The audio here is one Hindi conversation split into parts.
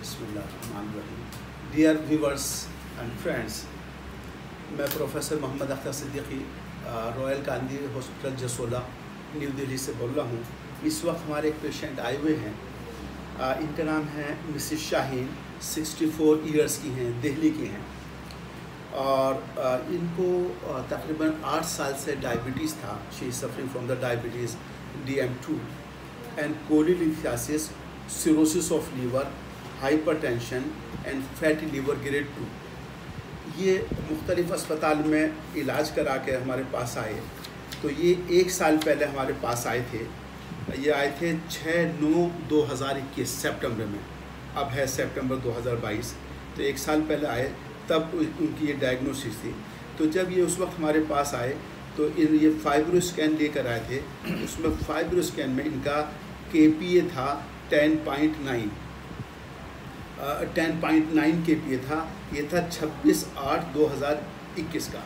बिस्मिल्लाहिर्रहमानिर्रहीम। डियर व्यूवर्स एंड फ्रेंड्स, मैं professor Mohammad Akhtar Siddiqui royal Gandhi hospital Jasola new Delhi से बोल रहा हूँ। इस वक्त हमारे एक पेशेंट आए हुए हैं। इनका नाम है मिसिस शाहीन, 64 इयर्स की हैं, दिल्ली की हैं और इनको तकरीबन 8 साल से डायबिटीज़ था। She is suffering from the diabetes DM2 and cholelithiasis, cirrhosis of liver, hypertension and fatty liver grade 2। ये मुख्तलिफ़ अस्पताल में इलाज करा के हमारे पास आए। तो ये 1 साल पहले हमारे पास आए थे। ये आए थे 6/9/2021 सितंबर में, अब है सितंबर 2022। तो 1 साल पहले आए, तब उनकी ये डायग्नोसिस थी। तो जब ये उस वक्त हमारे पास आए तो ये फाइब्रो स्कैन लेकर आए थे। उसमें फाइब्रो स्कैन में इनका KPA था 10.9 KPA था। ये था 26/8/2021 का।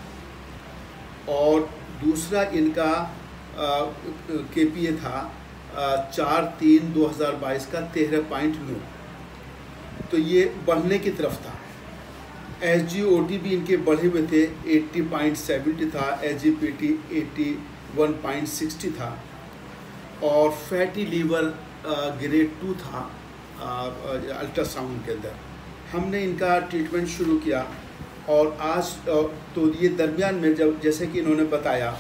और दूसरा इनका KPA था 4/3/2022 का 13.9। तो ये बढ़ने की तरफ था। SGOT भी इनके बढ़े हुए थे, 80.70 था। SGPT 81.60 था और फैटी लीवर ग्रेड 2 था। अल्ट्रासाउंड के अंदर हमने इनका ट्रीटमेंट शुरू किया और आज तो ये दरमियान में जब जैसे कि इन्होंने बताया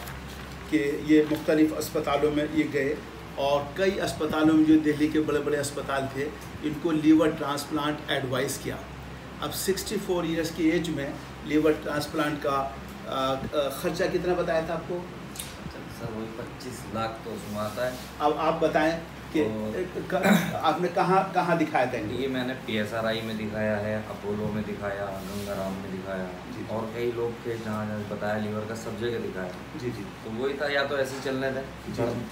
कि ये मुख्तलिफ़ अस्पतालों में ये गए और कई अस्पतालों में जो दिल्ली के बड़े बड़े अस्पताल थे, इनको लीवर ट्रांसप्लांट एडवाइस किया। अब 64 इयर्स की एज में लीवर ट्रांसप्लांट का ख़र्चा कितना बताया था आपको? सर वही 25 लाख तो उसमें आता है। अब आप बताएं कि आपने कहाँ दिखाया था? ये मैंने PSRI में दिखाया है, अपोलो में दिखाया, गंगाराम में दिखाया और कई लोग थे जहाँ बताया लीवर का, सब जगह दिखाया। जी। तो वही था, या तो ऐसे चलने दें,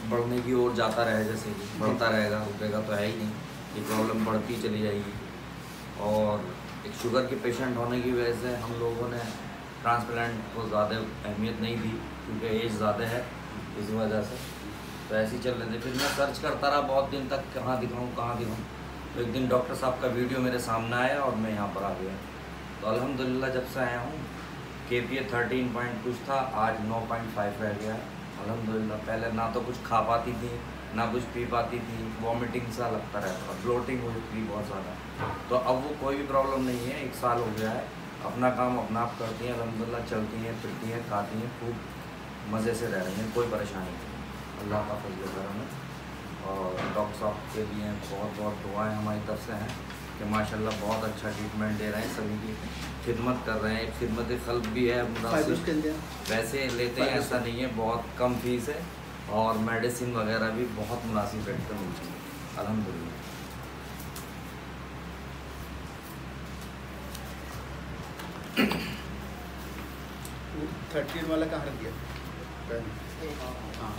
बढ़ने की ओर जाता रहे, जैसे कि बढ़ता रहेगा, रुकेगा तो है ही नहीं, ये प्रॉब्लम बढ़ती चली जाएगी। और एक शुगर के पेशेंट होने की वजह से हम लोगों ने ट्रांसप्लांट को ज़्यादा अहमियत नहीं दी, क्योंकि एज ज़्यादा है, इस वजह से तो ऐसे ही चल रहे थे। फिर मैं सर्च करता रहा बहुत दिन तक, कहाँ दिखाऊँ। तो एक दिन डॉक्टर साहब का वीडियो मेरे सामने आया और मैं यहाँ पर आ गया। तो अल्हम्दुलिल्लाह जब से आया हूँ, KPA 13 पॉइंट कुछ था, आज 9.5 रह गया। अल्हम्दुलिल्लाह पहले ना तो कुछ खा पाती थी, ना कुछ पी पाती थी, वॉमिटिंग सा लगता रहता था, ब्लोटिंग हुई थी बहुत ज़्यादा। तो अब वो कोई भी प्रॉब्लम नहीं है, 1 साल हो गया है। अपना काम अपना आप करती हैं, अल्हम्दुलिल्लाह चलती हैं, फिरती हैं, खाती हैं, खूब मज़े से रह रही हैं, कोई परेशानी नहीं। अल्लाह का फजल करम है। और डॉक्टर साहब के लिए बहुत बहुत दुआएं हमारी तरफ से हैं कि माशाल्लाह बहुत अच्छा ट्रीटमेंट दे रहे हैं, सभी की खिदमत कर रहे हैं। खिदमत खल्क भी है, वैसे लेते हैं, ऐसा नहीं है, बहुत कम फीस है और मेडिसिन वगैरह भी बहुत मुनासिब रेट पर मिलती है अल्हम्दुलिल्लाह। 13 वाला कहाँ रख दिया? हाँ,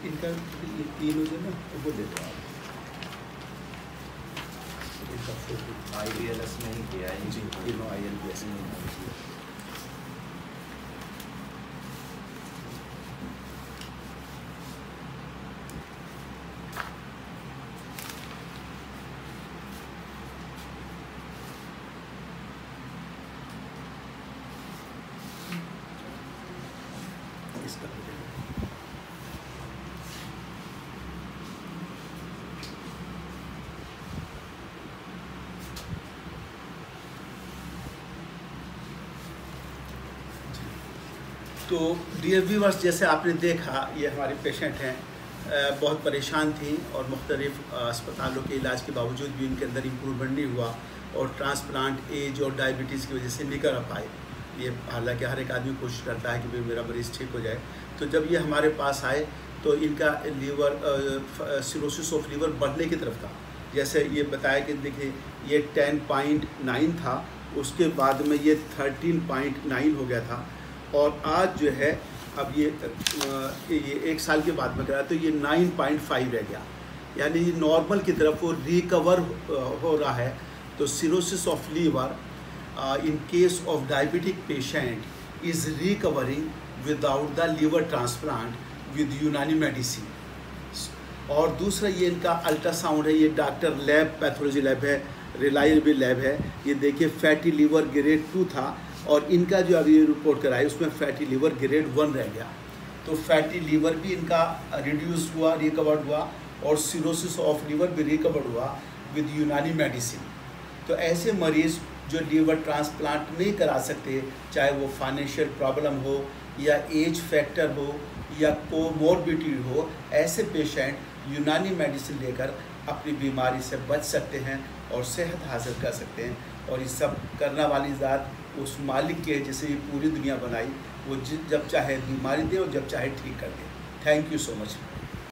इनका ये 3 हो जाए ना, वो दे दो आप। IBLS में ही किया है जी, तीनों ILBS में। इसका तो डियर व्यूवर्स, जैसे आपने देखा, ये हमारे पेशेंट हैं, बहुत परेशान थी और मुख्तलिफ़ अस्पतालों के इलाज के बावजूद भी उनके अंदर इम्प्रूवमेंट नहीं हुआ और ट्रांसप्लांट एज और डायबिटीज़ की वजह से नहीं कर पाए। ये हालांकि हर एक आदमी कोशिश करता है कि भाई मेरा मरीज़ ठीक हो जाए। तो जब ये हमारे पास आए तो इनका लीवर सिरोसिस ऑफ लीवर बढ़ने की तरफ था। जैसे ये बताया कि देखिए ये 10.9 था, उसके बाद में ये 13.9 हो गया था और आज जो है अब ये 1 साल के बाद में करा तो ये 9.5 रह गया, यानी नॉर्मल की तरफ वो रिकवर हो रहा है। तो cirrhosis of liver in case of diabetic patient is recovering without the liver transplant with यूनानी मेडिसिन। और दूसरा ये इनका अल्ट्रासाउंड है, ये डॉक्टर लैब पैथोलॉजी लैब है, रिलायबल लैब है। ये देखिए फैटी लीवर ग्रेड 2 था और इनका जो अभी रिपोर्ट कराई उसमें फैटी लीवर ग्रेड 1 रह गया। तो फैटी लीवर भी इनका रिड्यूस हुआ, रिकवर्ड हुआ, और सिरोसिस ऑफ लीवर भी रिकवर्ड हुआ विद यूनानी मेडिसिन। तो ऐसे मरीज़ जो लीवर ट्रांसप्लांट नहीं करा सकते, चाहे वो फाइनेंशियल प्रॉब्लम हो या एज फैक्टर हो या कोमोर्बिडिटी हो, ऐसे पेशेंट यूनानी मेडिसिन लेकर अपनी बीमारी से बच सकते हैं और सेहत हासिल कर सकते हैं। और ये सब करने वाली ज़ात उस मालिक के जिसे ये पूरी दुनिया बनाई, वो जब चाहे बीमारी दे और जब चाहे ठीक कर दे। Thank you so much.